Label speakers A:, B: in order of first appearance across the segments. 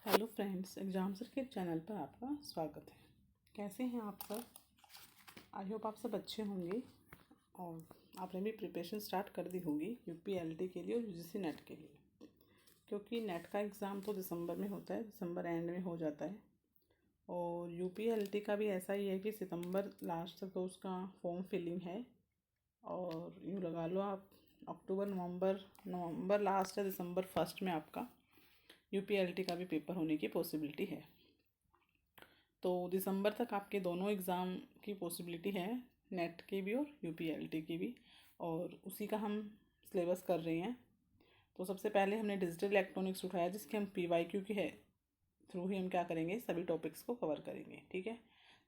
A: Hello friends, exam circuit channel पर आपका स्वागत है। कैसे हैं आप सब? आई होप आप सब अच्छे होंगे और आपने भी प्रिपरेशन स्टार्ट कर दी होगी यूपीएलटी के लिए और यूजीसी नेट के लिए, क्योंकि नेट का एग्ज़ाम तो दिसंबर में होता है, दिसंबर एंड में हो जाता है। और यूपीएलटी का भी ऐसा ही है कि सितंबर लास्ट तक तो उसका फॉर्म फिलिंग है और यूँ लगा लो आप अक्टूबर नवंबर लास्ट या दिसंबर फर्स्ट में आपका यूपीएलटी का भी पेपर होने की पॉसिबिलिटी है। तो दिसंबर तक आपके दोनों एग्ज़ाम की पॉसिबिलिटी है, नेट की भी और यूपीएलटी की भी, और उसी का हम सिलेबस कर रहे हैं। तो सबसे पहले हमने डिजिटल इलेक्ट्रॉनिक्स उठाया, जिसके हम पीवाईक्यू की है थ्रू ही हम क्या करेंगे, सभी टॉपिक्स को कवर करेंगे। ठीक है,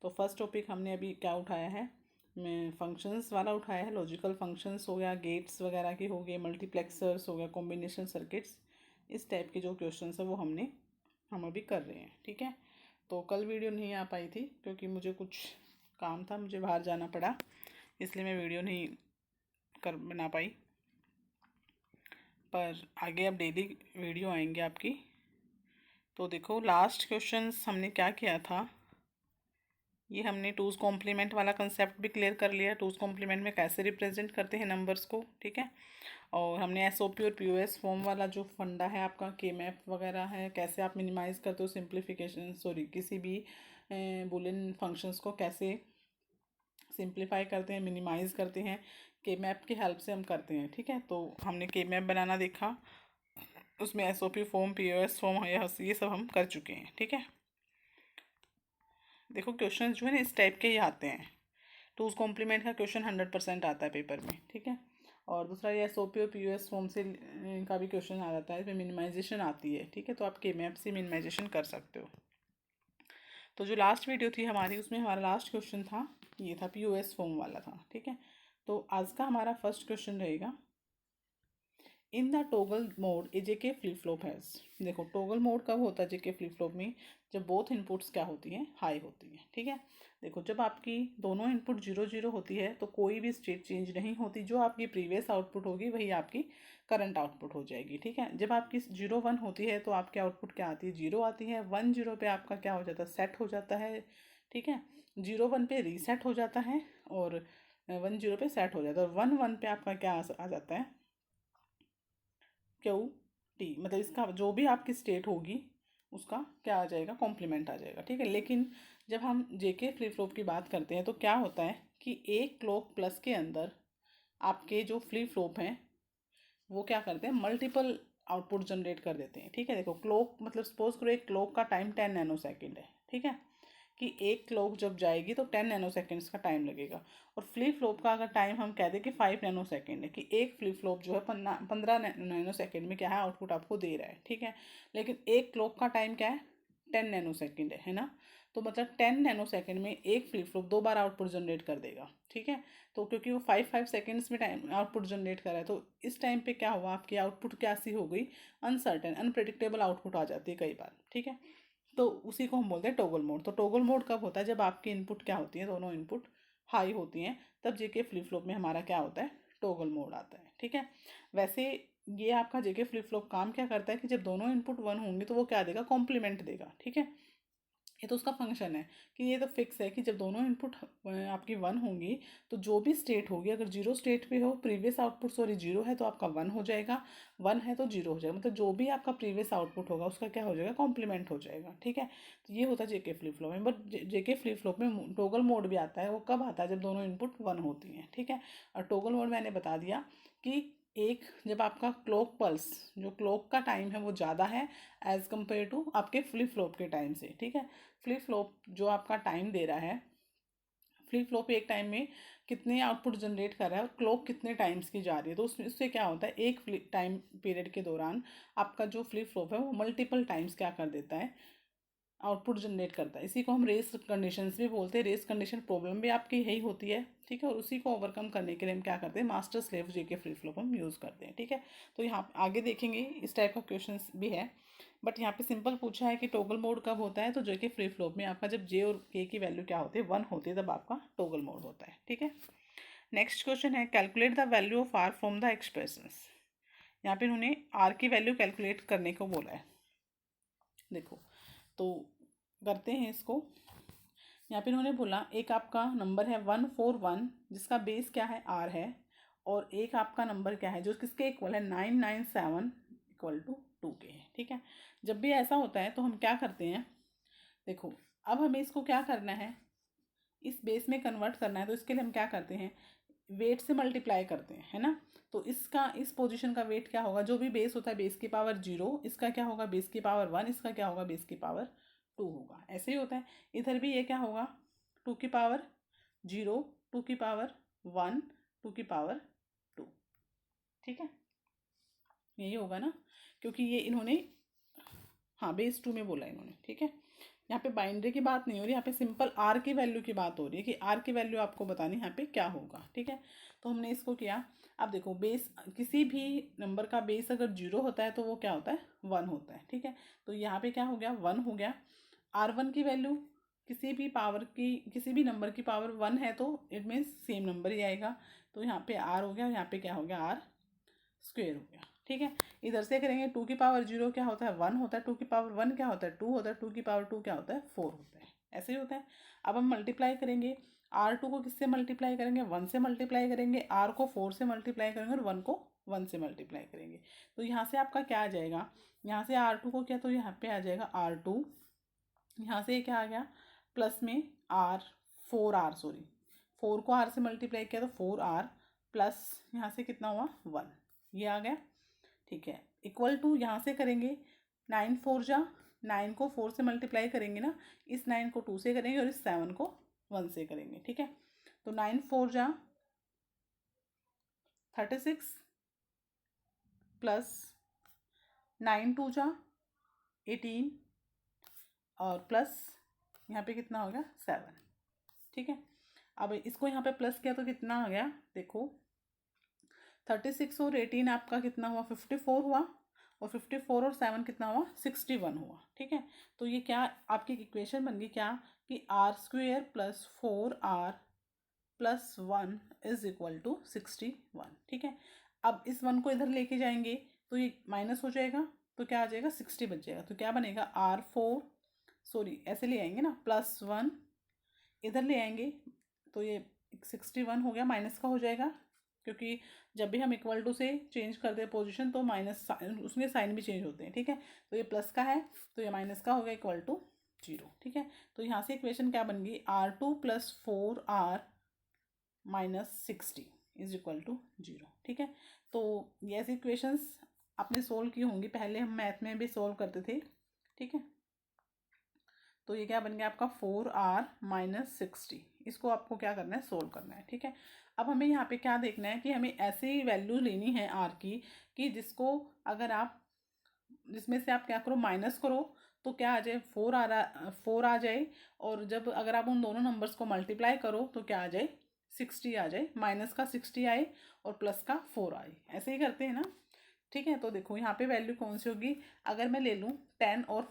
A: तो फर्स्ट टॉपिक हमने अभी क्या उठाया है, फंक्शंस वाला उठाया है। लॉजिकल फंक्शंस हो गया, गेट्स वगैरह के हो गए, मल्टीप्लेक्सर्स हो गया, कॉम्बिनेशन सर्किट्स, इस टाइप के जो क्वेश्चन है वो हम अभी कर रहे हैं। ठीक है, तो कल वीडियो नहीं आ पाई थी क्योंकि मुझे कुछ काम था, मुझे बाहर जाना पड़ा, इसलिए मैं वीडियो नहीं कर बना पाई। पर आगे अब डेली वीडियो आएंगे आपकी। तो देखो, लास्ट क्वेश्चंस हमने क्या किया था, ये हमने टूज़ कॉम्प्लीमेंट वाला कंसेप्ट भी क्लियर कर लिया। टूज़ कॉम्प्लीमेंट में कैसे रिप्रेजेंट करते हैं नंबर्स को। ठीक है, और हमने एसओपी और पीओएस फॉर्म वाला जो फंडा है आपका, के मैप वगैरह है, कैसे आप मिनिमाइज़ करते हो सिंप्लीफिकेशन, किसी भी बुलियन फंक्शंस को कैसे सिंप्लीफाई करते हैं, मिनिमाइज़ करते हैं, के मैप की हेल्प से हम करते हैं। ठीक है, तो हमने के मैप बनाना देखा, उसमें एसओपी फॉर्म, पीओएस फॉर्म, ये सब हम कर चुके हैं। ठीक है, देखो क्वेश्चन जो है ना इस टाइप के ही आते हैं। टूज़ कॉम्प्लीमेंट का क्वेश्चन 100% आता है पेपर में। ठीक है, और दूसरा ये एसओपी और पीओएस फॉर्म से का भी क्वेश्चन आ जाता है, इसमें मिनिमाइजेशन आती है। ठीक है, तो आप के मैप से मिनिमाइजेशन कर सकते हो। तो जो लास्ट वीडियो थी हमारी, उसमें हमारा लास्ट क्वेश्चन था, ये था पीओएस फॉर्म वाला था। ठीक है, तो आज का हमारा फर्स्ट क्वेश्चन रहेगा, in the toggle mode A JK flip flop has. देखो, टोगल मोड कब होता है जेके फ्लिप फ्लॉप में, जब बोथ इनपुट्स क्या होती हैं, हाई होती है। ठीक है, देखो जब आपकी दोनों इनपुट 0 0 होती है तो कोई भी स्टेट चेंज नहीं होती, जो आपकी प्रीवियस आउटपुट होगी वही आपकी करंट आउटपुट हो जाएगी। ठीक है, जब आपकी 0 1 होती है तो आपकी आउटपुट क्या आती है, 0 आती है। 1 0 पे आपका क्या हो जाता है, सेट हो जाता है। ठीक है, 0 1 पे रीसेट हो जाता है और 1 0 पे सेट हो जाता है, और 1 1 पे आपका क्या आ जाता है, क्यू टी, मतलब इसका जो भी आपकी स्टेट होगी उसका क्या आ जाएगा, कॉम्प्लीमेंट आ जाएगा। ठीक है, लेकिन जब हम जेके फ्लिप फ्लॉप की बात करते हैं तो क्या होता है कि एक क्लॉक प्लस के अंदर आपके जो फ्लिप फ्लॉप हैं वो क्या करते हैं, मल्टीपल आउटपुट जनरेट कर देते हैं। ठीक है, देखो क्लॉक मतलब सपोज करो एक क्लॉक का टाइम 10 नैनो सेकेंड है। ठीक है, कि एक क्लॉक जब जाएगी तो 10 नैनो सेकेंड्स का टाइम लगेगा, और फ्लिप फ्लॉप का अगर टाइम हम कह दें कि 5 नैनो सेकेंड है, कि एक फ्लिप फ्लॉप जो है 15 नैनो सेकेंड में क्या है, आउटपुट आपको दे रहा है। ठीक है, लेकिन एक क्लॉक का टाइम क्या है, 10 नैनो सेकेंड है ना, तो मतलब 10 नैनो सेकेंड में एक फ्लिप फ्लॉप 2 बार आउटपुट जनरेट कर देगा। ठीक है, तो क्योंकि वो 5 5 सेकेंड्स में टाइम आउटपुट जनरेट कर रहा है, तो इस टाइम पे क्या हुआ, आपकी आउटपुट क्या सी हो गई, अनसर्टेन अनप्रिडिक्टेबल आउटपुट आ जाती है कई बार। ठीक है, तो उसी को हम बोलते हैं टॉगल मोड। तो टॉगल मोड कब होता है, जब आपकी इनपुट क्या होती है, दोनों इनपुट हाई होती हैं, तब जेके फ्लिप फ्लॉप में हमारा क्या होता है, टॉगल मोड आता है। ठीक है, वैसे ये आपका जेके फ्लिप फ्लॉप काम क्या करता है कि जब दोनों इनपुट 1 होंगे तो वो क्या देगा, कॉम्प्लीमेंट देगा। ठीक है, ये तो उसका फंक्शन है कि ये तो फिक्स है कि जब दोनों इनपुट आपकी 1 होंगी तो जो भी स्टेट होगी, अगर 0 स्टेट पे हो, प्रीवियस आउटपुट 0 है तो आपका 1 हो जाएगा, 1 है तो 0 हो जाएगा, मतलब जो भी आपका प्रीवियस आउटपुट होगा उसका क्या हो जाएगा, कॉम्प्लीमेंट हो जाएगा। ठीक है, तो ये होता है जेके फ्लिप फ्लॉप में। बट जेके फ्लिप फ्लॉप में टोगल मोड भी आता है, वो कब आता है, जब दोनों इनपुट 1 होती हैं। ठीक है, और टोगल मोड मैंने बता दिया कि एक जब आपका क्लॉक पल्स, जो क्लॉक का टाइम है वो ज़्यादा है एज़ कम्पेयर टू आपके फ्लिप फ्लॉप के टाइम से। ठीक है, फ्लिप फ्लॉप जो आपका टाइम दे रहा है, फ्लिप फ्लॉप एक टाइम में कितने आउटपुट जनरेट कर रहा है और क्लॉक कितने टाइम्स की जा रही है, तो उसमें उससे क्या होता है, एक टाइम पीरियड के दौरान आपका जो फ्लिप फ्लॉप है वो मल्टीपल टाइम्स क्या कर देता है, आउटपुट जनरेट करता है। इसी को हम रेस कंडीशंस भी बोलते हैं। रेस कंडीशन प्रॉब्लम भी आपकी यही होती है। ठीक है, और उसी को ओवरकम करने के लिए हम क्या करते हैं, master slave JK flip flop हम यूज़ करते हैं। ठीक है, तो यहाँ आगे देखेंगे इस टाइप का क्वेश्चन भी है, बट यहाँ पे सिंपल पूछा है कि टोगल मोड कब होता है, तो जेके फ्लिप फ्लॉप में आपका जब जे और के की वैल्यू क्या होती है, 1 होती है, तब आपका टोगल मोड होता है। ठीक है, नेक्स्ट क्वेश्चन है, calculate the value of R from the expressions. यहाँ पे उन्होंने आर की वैल्यू कैलकुलेट करने को बोला है। देखो तो करते हैं इसको। यहाँ पे इन्होंने बोला एक आपका नंबर है 141 जिसका बेस क्या है r है, और एक आपका नंबर क्या है जो किसके इक्वल है 997 इक्वल टू 2 के है। ठीक है, जब भी ऐसा होता है तो हम क्या करते हैं, देखो अब हमें इसको क्या करना है, इस बेस में कन्वर्ट करना है, तो इसके लिए हम क्या करते हैं, वेट से मल्टीप्लाई करते हैं, है ना। तो इसका इस पोजीशन का वेट क्या होगा, जो भी बेस होता है बेस की पावर 0, इसका क्या होगा बेस की पावर 1, इसका क्या होगा बेस की पावर 2 होगा। ऐसे ही होता है इधर भी, ये क्या होगा 2 की पावर 0, 2 की पावर 1, 2 की पावर 2। ठीक है, यही होगा ना, क्योंकि ये इन्होंने हाँ बेस 2 में बोला इन्होंने। ठीक है, यहाँ पे बाइनरी की बात नहीं हो रही, यहाँ पे सिंपल आर की वैल्यू की बात हो रही है कि आर की वैल्यू आपको बतानी यहाँ पे क्या होगा। ठीक है, तो हमने इसको किया। अब देखो बेस, किसी भी नंबर का बेस अगर 0 होता है तो वो क्या होता है 1 होता है। ठीक है, तो यहाँ पे क्या हो गया 1 हो गया। R1 की वैल्यू, किसी भी पावर की, किसी भी नंबर की पावर 1 है तो इट मीन्स सेम नंबर ही आएगा। तो यहाँ पे R हो गया, यहाँ पे क्या हो गया R स्क्वेयर हो गया। ठीक है, इधर से करेंगे 2 की पावर 0 क्या होता है 1 होता है, 2 की पावर 1 क्या होता है 2 होता है, 2 की पावर 2 क्या होता है 4 होता है। ऐसे ही होता है। अब हम मल्टीप्लाई करेंगे, R2 को किससे मल्टीप्लाई करेंगे 1 से मल्टीप्लाई करेंगे, R को 4 से मल्टीप्लाई करेंगे और 1 को 1 से मल्टीप्लाई करेंगे। तो यहाँ से आपका क्या आ जाएगा, यहाँ से R2 को क्या, तो यहाँ पे आ जाएगा R2, यहाँ से क्या आ गया प्लस में R 4R, सॉरी 4 को R से मल्टीप्लाई किया तो 4R प्लस यहाँ से कितना हुआ 1, ये आ गया। ठीक है, इक्वल टू यहाँ से करेंगे 9 4 जा, 9 को 4 से मल्टीप्लाई करेंगे ना, इस 9 को 2 से करेंगे और इस 7 को 1 से करेंगे। ठीक है, तो 9 4 जा 36 प्लस 9 2 जा 18 और प्लस यहाँ पे कितना हो गया 7। ठीक है, अब इसको यहाँ पे प्लस किया तो कितना आ गया, देखो 36 और 18 आपका कितना हुआ 54 हुआ, और 54 और 7 कितना हुआ 61 हुआ। ठीक है, तो ये क्या आपकी इक्वेशन बन गई क्या कि R square plus 4R plus 1 is equal to 61। ठीक है, अब इस 1 को इधर लेके जाएंगे तो ये माइनस हो जाएगा, तो क्या आ जाएगा 60 बच जाएगा। तो क्या बनेगा R4, सॉरी ऐसे ले आएंगे ना, प्लस 1 इधर ले आएंगे तो ये 61 हो गया, माइनस का हो जाएगा, क्योंकि जब भी हम इक्वल टू से चेंज करते हैं पोजीशन तो माइनस उसमें साइन भी चेंज होते हैं। ठीक है, तो ये प्लस का है तो ये माइनस का हो गया इक्वल टू 0। ठीक है, तो यहाँ से इक्वेशन क्या बन गई R2 plus 4R minus 60 is equal to 0। ठीक है, तो ये ऐसी इक्वेशंस आपने सोल्व की होंगी, पहले हम मैथ में भी सोल्व करते थे। ठीक है, तो ये क्या बन गया आपका 4R माइनस 60, इसको आपको क्या करना है सोल्व करना है। ठीक है, अब हमें यहाँ पे क्या देखना है कि हमें ऐसी वैल्यू लेनी है R की कि जिसको अगर आप, जिसमें से आप क्या करो माइनस करो तो क्या आ जाए 4 आ जाए, और जब अगर आप उन दोनों नंबर्स को मल्टीप्लाई करो तो क्या आ जाए 60 आ जाए, माइनस का 60 आए और प्लस का 4 आए। ऐसे ही करते हैं ना। ठीक है, तो देखो यहाँ पे वैल्यू कौन सी होगी, अगर मैं ले लूँ 10 और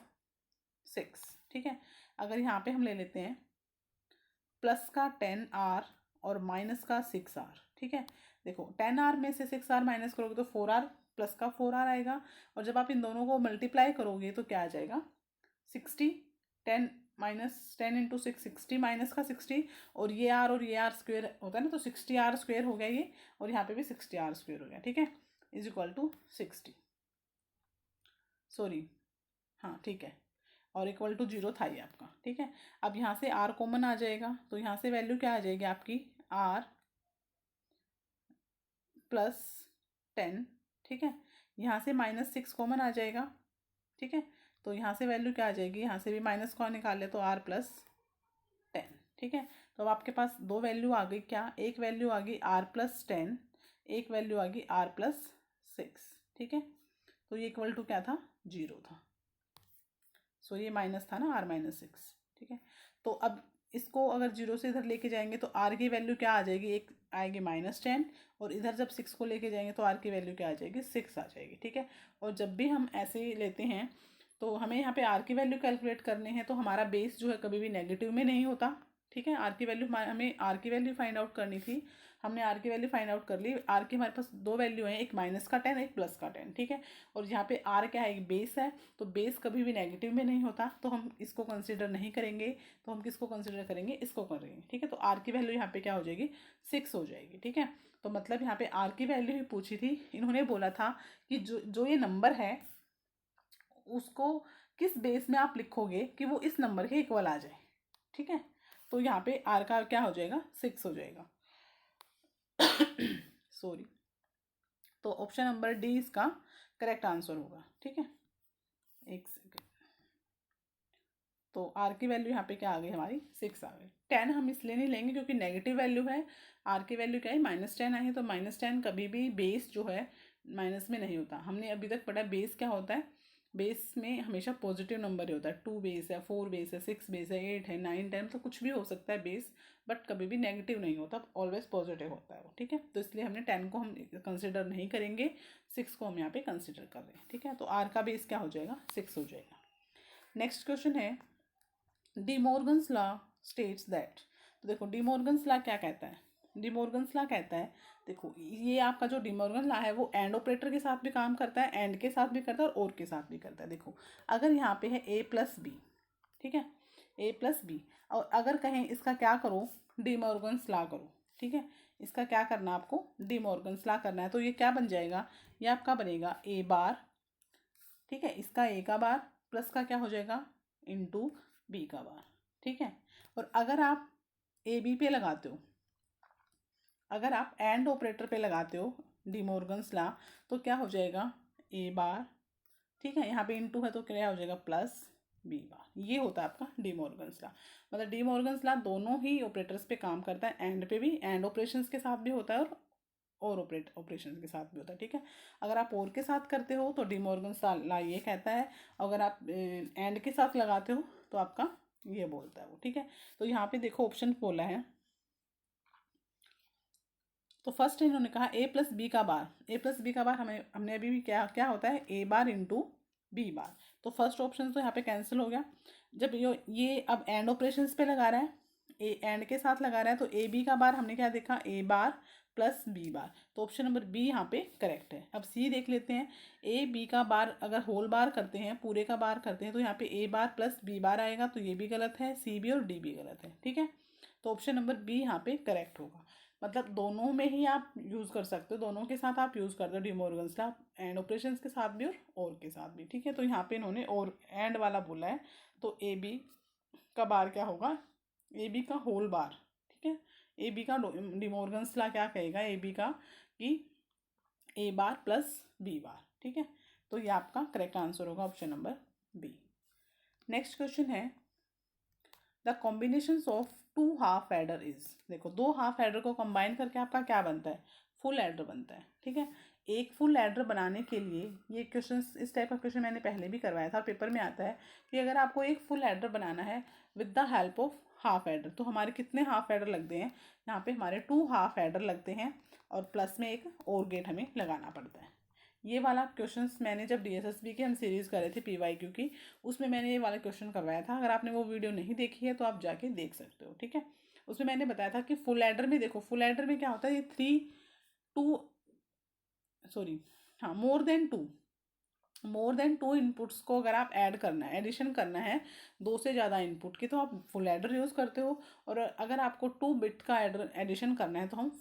A: 6। ठीक है, अगर यहाँ पे हम ले लेते हैं प्लस का 10R और माइनस का 6R। ठीक है, देखो 10R में से 6R माइनस करोगे तो 4R प्लस का 4R आएगा, और जब आप इन दोनों को मल्टीप्लाई करोगे तो क्या आ जाएगा 60, 10 माइनस 10 इंटू 6 60 माइनस का 60, और ये आर स्क्वेयर होता है ना, तो 60R स्क्वेयर हो गया ये, और यहाँ पे भी 60R स्क्वेयर हो गया। ठीक है, इज इक्वल टू 60, सॉरी हाँ ठीक है, और इक्वल टू 0 था ये आपका। ठीक है, अब यहाँ से R कॉमन आ जाएगा तो यहाँ से वैल्यू क्या आ जाएगी आपकी R प्लस 10। ठीक है, यहाँ से माइनस 6 कॉमन आ जाएगा। ठीक है, तो यहाँ से वैल्यू क्या आ जाएगी, यहाँ से भी माइनस को निकाले तो R प्लस 10। ठीक है, तो अब आपके पास दो वैल्यू आ गई, क्या एक वैल्यू आ गई R प्लस 10, एक वैल्यू आ गई R प्लस 6। ठीक है, तो ये इक्वल टू क्या था 0 था, सो ये माइनस था ना R माइनस 6। ठीक है, तो अब इसको अगर 0 से इधर लेके जाएंगे तो R की वैल्यू क्या आ जाएगी, एक आएगी -10, और इधर जब 6 को लेके जाएंगे तो R की वैल्यू क्या आ जाएगी 6 आ जाएगी। ठीक है, और जब भी हम ऐसे ही लेते हैं तो हमें यहाँ पे R की वैल्यू कैलकुलेट करने हैं, तो हमारा बेस जो है कभी भी नेगेटिव में नहीं होता। ठीक है, R की वैल्यू हमें R की वैल्यू फाइंड आउट करनी थी, हमने आर की वैल्यू फाइंड आउट कर ली। आर की हमारे पास दो वैल्यू हैं, एक -10 एक +10, ठीक है। और यहाँ पे आर क्या है, एक बेस है, तो बेस कभी भी नेगेटिव में नहीं होता, तो हम इसको कंसिडर नहीं करेंगे। तो हम किसको कंसिडर करेंगे, इसको करेंगे, ठीक है। तो आर की वैल्यू यहाँ पे क्या हो जाएगी, 6 हो जाएगी, ठीक है। तो मतलब यहाँ पे आर की वैल्यू ही पूछी थी, इन्होंने बोला था कि जो ये नंबर है उसको किस बेस में आप लिखोगे कि वो इस नंबर के इक्वल आ जाए, ठीक है। तो यहाँ पे आर का क्या हो जाएगा, 6 हो जाएगा। सॉरी। तो ऑप्शन नंबर डी इसका करेक्ट आंसर होगा, ठीक है। एक सेकेंड। तो आर की वैल्यू यहाँ पे क्या आ गई हमारी, 6 आ गई। 10 हम इसलिए नहीं लेंगे क्योंकि नेगेटिव वैल्यू है। आर की वैल्यू क्या है, -10 आई है, तो -10 कभी भी बेस जो है माइनस में नहीं होता। हमने अभी तक पढ़ा बेस क्या होता है, बेस में हमेशा पॉजिटिव नंबर ही होता है। 2 बेस है, 4 बेस है, 6 बेस है, 8 है, 9, 10, तो कुछ भी हो सकता है बेस, बट कभी भी नेगेटिव नहीं होता, ऑलवेज पॉजिटिव होता है वो, ठीक है। तो इसलिए हमने 10 को हम कंसिडर नहीं करेंगे, 6 को हम यहाँ पे कंसिडर कर रहे हैं, ठीक है। तो आर का बेस क्या हो जाएगा, 6 हो जाएगा। नेक्स्ट क्वेश्चन है, D Morgan's law states that. तो देखो डी मॉर्गन्स लॉ क्या कहता है, डी मॉर्गन्स लॉ कहता है, देखो ये आपका जो डी मॉर्गन लॉ है वो एंड ऑपरेटर के साथ भी काम करता है, एंड के साथ भी करता है और के साथ भी करता है। देखो अगर यहाँ पे है a+b, ठीक है, a+b, और अगर कहें इसका क्या करो, डी मॉर्गन्स लॉ करो, ठीक है। इसका क्या करना है आपको, डी मॉर्गन्स लॉ करना है। तो ये क्या बन जाएगा, ये आपका बनेगा a बार, ठीक है, इसका a का बार प्लस का क्या हो जाएगा, इंटू b का बार, ठीक है। और अगर आप ए बी पे लगाते हो, अगर आप एंड ऑपरेटर पे लगाते हो डी मॉर्गन्स लॉ, तो क्या हो जाएगा, ए बार, ठीक है, यहाँ पे इंटू है तो क्या हो जाएगा, प्लस बी बार। ये होता है आपका डी मॉर्गन्स लॉ। मतलब डी मॉर्गन्स लॉ दोनों ही ऑपरेटर्स पे काम करता है, एंड पे भी, एंड ऑपरेशंस के साथ भी होता है और ऑपरेशन के साथ भी होता है, ठीक है। अगर आप और के साथ करते हो तो डी मॉर्गन्स लॉ ये कहता है, अगर आप एंड के साथ लगाते हो तो आपका ये बोलता है वो, ठीक है। तो यहाँ पे देखो ऑप्शन बोला है, तो फर्स्ट इन्होंने कहा a+b का बार, a+b का बार हमने अभी भी क्या क्या होता है, a bar into B bar. तो फर्स्ट ऑप्शन तो यहाँ पे कैंसिल हो गया। जब ये अब एंड ऑपरेशंस पे लगा रहा है, ए एंड के साथ लगा रहा है, तो ए बी का बार हमने क्या देखा, a bar plus B bar, तो ऑप्शन नंबर बी यहाँ पे करेक्ट है। अब सी देख लेते हैं, ए बी का बार अगर होल बार करते हैं, पूरे का बार करते हैं, तो यहाँ पे a bar plus B bar आएगा, तो ये भी गलत है, सी भी और डी भी गलत है, ठीक है। तो ऑप्शन नंबर बी यहाँ पे करेक्ट होगा। मतलब दोनों में ही आप यूज़ कर सकते हो, दोनों के साथ आप यूज़ करते हो D Morgan's law, and operations के साथ भी और के साथ भी, ठीक है। तो यहाँ पे इन्होंने और एंड वाला बोला है, तो ए बी का बार क्या होगा, ए बी का होल बार, ठीक है। ए बी का डी मॉर्गन्स लॉ क्या कहेगा, ए बी का कि ए बार प्लस बी बार, ठीक है। तो ये आपका करेक्ट आंसर होगा option number B. Next question है, the combination of 2 half adder is. देखो 2 हाफ एडर को कंबाइन करके आपका क्या बनता है, फुल एडर बनता है, ठीक है। एक फुल एडर बनाने के लिए, ये क्वेश्चन, इस टाइप का क्वेश्चन मैंने पहले भी करवाया था, पेपर में आता है कि अगर आपको एक फुल एडर बनाना है with the help of half adder, तो हमारे कितने हाफ एडर लगते हैं, यहाँ पे हमारे 2 हाफ एडर लगते हैं, और प्लस में एक और गेट हमें लगाना पड़ता है। ये वाला क्वेश्चंस मैंने जब DSSB की हम सीरीज़ कर रहे थे PYQ की, उसमें मैंने ये वाला क्वेश्चन करवाया था। अगर आपने वो वीडियो नहीं देखी है तो आप जाके देख सकते हो, ठीक है। उसमें मैंने बताया था कि फुल एडर में, देखो फुल एडर में क्या होता है, ये 3 2 सॉरी हाँ मोर देन 2 इनपुट्स को अगर आप ऐड करना है, एडिशन करना है 2 से ज़्यादा इनपुट की, तो आप फुल एडर यूज़ करते हो। और अगर आपको 2 बिट का एडिशन करना है तो हम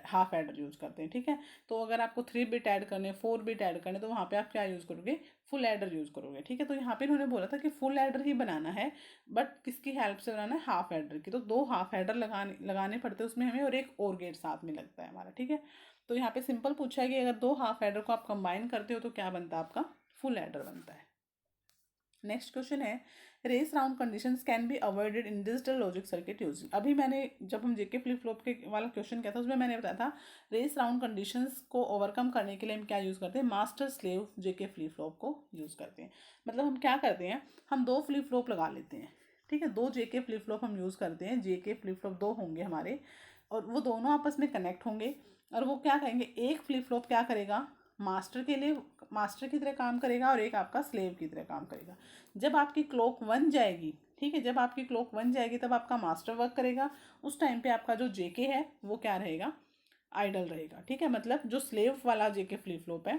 A: हाफ एडर यूज़ करते हैं, ठीक है। तो अगर आपको 3 बिट ऐड करने, 4 बिट ऐड करने, तो वहाँ पे आप क्या यूज़ करोगे, फुल एडर यूज़ करोगे, ठीक है। तो यहाँ पे इन्होंने बोला था कि फुल एडर ही बनाना है, बट किसकी हेल्प से बनाना है, हाफ एडर की। तो 2 हाफ एडर लगाने पड़ते हैं उसमें हमें, और एक और गेट साथ में लगता है हमारा, ठीक है। तो यहाँ पे सिंपल पूछा है कि अगर 2 हाफ एडर को आप कंबाइन करते हो तो क्या बनता है, आपका फुल एडर बनता है। नेक्स्ट क्वेश्चन है, race round conditions can be avoided in digital logic circuit using. अभी मैंने जब हम जेके फ्लिप फ्लॉप के वाला क्वेश्चन किया था, उसमें मैंने बताया था रेस राउंड कंडीशंस को ओवरकम करने के लिए हम क्या यूज़ करते हैं, master slave JK flip flop को यूज़ करते हैं। मतलब हम क्या करते हैं, हम 2 फ्लिप फ्लॉप लगा लेते हैं, ठीक है, 2 जेके फ्लिप फ्लॉप हम यूज़ करते हैं, जेके फ्लिप फ्लॉप 2 होंगे हमारे, और वो दोनों आपस में कनेक्ट होंगे, और वो क्या करेंगे, एक फ्लिप फ्लॉप क्या करेगा, मास्टर के लिए मास्टर की तरह काम करेगा, और एक आपका स्लेव की तरह काम करेगा। जब आपकी क्लॉक 1 जाएगी, ठीक है, जब आपकी क्लॉक 1 जाएगी तब आपका मास्टर वर्क करेगा, उस टाइम पे आपका जो जेके है वो क्या रहेगा, आइडल रहेगा। ठीक है, मतलब जो स्लेव वाला जेके फ्लिप फ्लॉप है,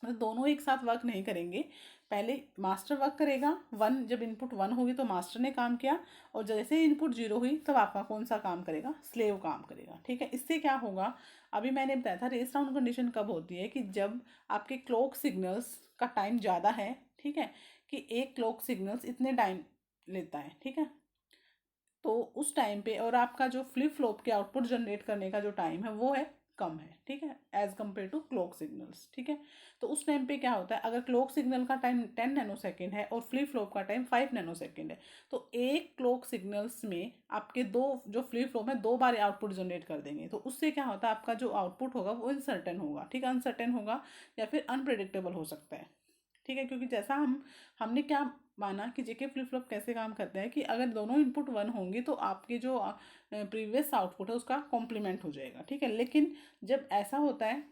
A: मतलब दोनों एक साथ वर्क नहीं करेंगे। पहले मास्टर वर्क करेगा, वन जब इनपुट वन होगी तो मास्टर ने काम किया, और जैसे ही इनपुट जीरो हुई तब आपका कौन सा काम करेगा, स्लेव काम करेगा। ठीक है, इससे क्या होगा, अभी मैंने बताया था रेस राउंड कंडीशन कब होती है, कि जब आपके क्लॉक सिग्नल्स का टाइम ज़्यादा है। ठीक है, कि एक क्लॉक सिग्नल्स इतने टाइम लेता है। ठीक है, तो उस टाइम पे और आपका जो फ्लिप फ्लॉप के आउटपुट जनरेट करने का जो टाइम है वो है कम है। ठीक है, as compare to clock signals. ठीक है, तो उस टाइम पे क्या होता है, अगर क्लॉक सिग्नल का टाइम 10 नैनोसेकेंड है और फ्लिप फ्लॉप का टाइम 5 नैनोसेकेंड है, तो एक क्लॉक सिग्नल्स में आपके दो जो फ्लिप फ्लॉप है 2 बार आउटपुट जनरेट कर देंगे। तो उससे क्या होता है, आपका जो आउटपुट होगा वो अनसर्टेन होगा। ठीक है, अनसर्टेन होगा या फिर अनप्रेडिक्टेबल हो सकता है। ठीक है, क्योंकि जैसा हमने क्या माना कि जेके फ्लिप फ्लॉप कैसे काम करता है, कि अगर दोनों इनपुट वन होंगे तो आपके जो प्रीवियस आउटपुट है उसका कॉम्प्लीमेंट हो जाएगा। ठीक है, लेकिन जब ऐसा होता है,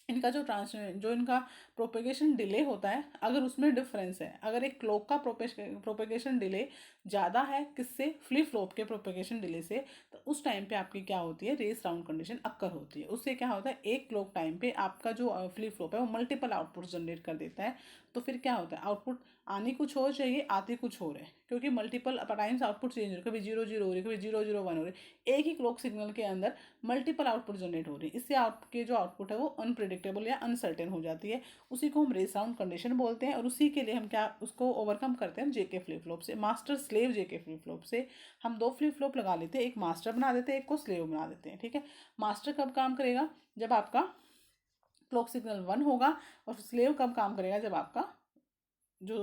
A: इनका जो इनका प्रोपेगेशन डिले होता है, अगर उसमें डिफरेंस है, अगर एक क्लॉक का प्रोपेगेशन डिले ज़्यादा है किससे, फ्लिप फ्लॉप के प्रोपेगेशन डिले से, तो उस टाइम पे आपकी क्या होती है, रेस राउंड कंडीशन अक्कर होती है। उससे क्या होता है, एक क्लॉक टाइम पे आपका जो फ्लिप फ्लॉप है वो मल्टीपल आउटपुट जनरेट कर देता है। तो फिर क्या होता है, आउटपुट आनी कुछ और चाहिए, आती कुछ और है, क्योंकि मल्टीपल टाइम्स आउटपुट चेंज हो रही है, कभी 0 0 हो रही है, कभी 0 0 1 हो रही है, एक ही क्लॉक सिग्नल के अंदर मल्टीपल आउटपुट जनरेट हो रही है। इससे आपके जो आउटपुट है वो अनप्रिडिक्टेबल या अनसर्टेन हो जाती है। उसी को हम रेस राउंड कंडीशन बोलते हैं, और उसी के लिए हम क्या उसको ओवरकम करते हैं, जेके फ्लिप फ्लॉप से, master slave JK flip flop से। हम दो फ्लिप फ्लॉप लगा लेते हैं, एक मास्टर बना देते हैं, एक को स्लेव बना देते हैं। ठीक है, मास्टर कब काम करेगा, जब आपका क्लॉक सिग्नल वन होगा, और स्लेव कब काम करेगा, जब आपका जो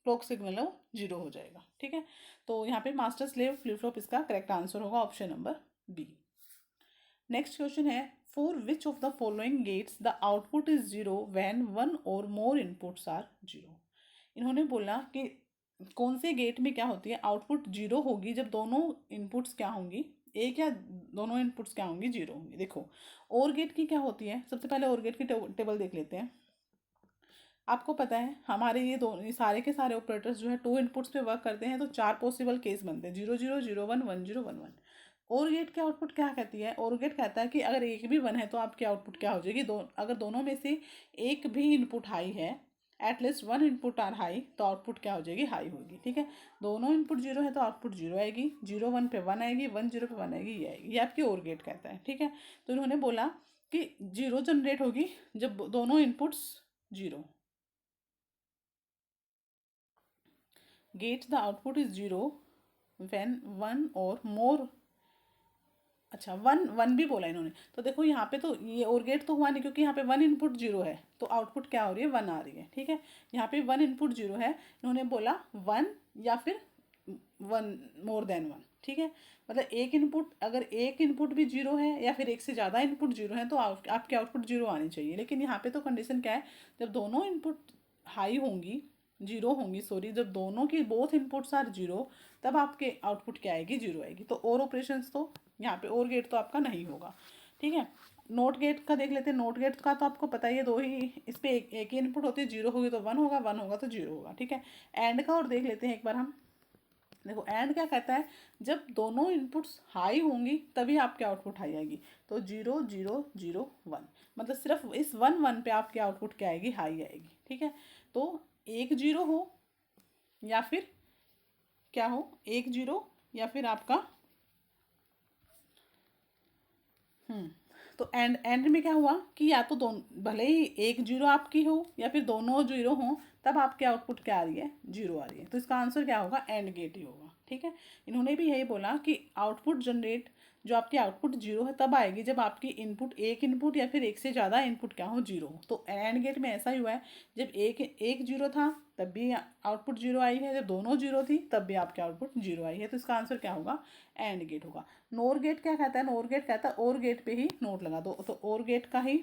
A: क्लॉक सिग्नल है वो जीरो हो जाएगा। ठीक है, तो यहाँ पे मास्टर स्लेव फ्लिप फ्लॉप इसका करेक्ट आंसर होगा option number B. Next question है, for which of the following gates the output is zero when one or more inputs are zero. इन्होंने बोला कि कौन से गेट में क्या होती है, आउटपुट जीरो होगी जब दोनों इनपुट्स क्या होंगी, एक या दोनों इनपुट्स क्या होंगी, जीरो होंगी। देखो, और गेट की क्या होती है, सबसे पहले और गेट की टेबल देख लेते हैं। आपको पता है हमारे ये सारे के सारे ऑपरेटर्स जो है टू इनपुट्स पे वर्क करते हैं, तो चार पॉसिबल केस बनते हैं, 0 0 0 1 1 0 1 1। और गेट के आउटपुट क्या कहती है, और गेट कहता है कि अगर एक भी वन है तो आपकी आउटपुट क्या हो जाएगी, अगर दोनों में से एक भी इनपुट हाई है, at least one input are high, तो आउटपुट क्या हो जाएगी, हाई होगी। ठीक है, दोनों इनपुट जीरो है तो आउटपुट जीरो आएगी, 0 1 पे 1 आएगी, 1 0 पे 1 आएगी, ये आएगी, ये आपकी और गेट कहता है। ठीक है, तो इन्होंने बोला कि जीरो जनरेट होगी जब दोनों inputs zero, get the output is zero when one or मोर, अच्छा वन वन भी बोला इन्होंने, तो देखो यहाँ पे तो ये और गेट तो हुआ नहीं, क्योंकि यहाँ पे वन इनपुट जीरो है तो आउटपुट क्या हो रही है, वन आ रही है। ठीक है, यहाँ पे वन इनपुट जीरो है, इन्होंने बोला वन या फिर वन मोर देन वन। ठीक है, मतलब एक इनपुट, अगर एक इनपुट भी जीरो है या फिर एक से ज़्यादा इनपुट जीरो है तो आपके आउटपुट जीरो आनी चाहिए। लेकिन यहाँ पे तो कंडीशन क्या है, जब दोनों इनपुट हाई होंगी, जीरो होंगी सॉरी, जब दोनों की बोथ इनपुट्स आर जीरो, तब आपके आउटपुट क्या आएगी, जीरो आएगी। तो और ऑपरेशंस तो यहाँ पे और गेट तो आपका नहीं होगा। ठीक है, नोट गेट का देख लेते हैं। नोट गेट का तो आपको पता ही है, दो ही इस पे एक ही इनपुट होती है, जीरो होगी तो वन होगा, वन होगा तो जीरो होगा। ठीक है, एंड का और देख लेते हैं एक बार हम। देखो एंड क्या कहता है, जब दोनों इनपुट्स हाई होंगी तभी आपके आउटपुट हाई आएगी, तो 0 0 0 1, मतलब सिर्फ इस वन वन पे आपके आउटपुट क्या आएगी, हाई आएगी। ठीक है, तो एक जीरो हो या फिर क्या हो, एक जीरो या फिर आपका तो एंड में क्या हुआ कि या तो दोनों, भले ही एक जीरो आपकी हो या फिर दोनों जीरो हो, तब आपके आउटपुट क्या आ रही है, जीरो आ रही है। तो इसका आंसर क्या होगा, एंड गेट ही होगा। ठीक है, इन्होंने भी यही बोला कि आउटपुट जनरेट, जो आपकी आउटपुट जीरो है तब आएगी जब आपकी इनपुट, एक इनपुट या फिर एक से ज़्यादा इनपुट क्या हो, जीरो हो। तो एंड गेट में ऐसा ही हुआ है, जब एक एक जीरो था तब भी आउटपुट जीरो आई है, जब दोनों जीरो थी तब भी आपके आउटपुट जीरो आई है। तो इसका आंसर क्या होगा, एंड गेट होगा। नोर गेट क्या कहता है, नोर गेट कहता है और गेट पे ही नोट लगा दो, तो और गेट का ही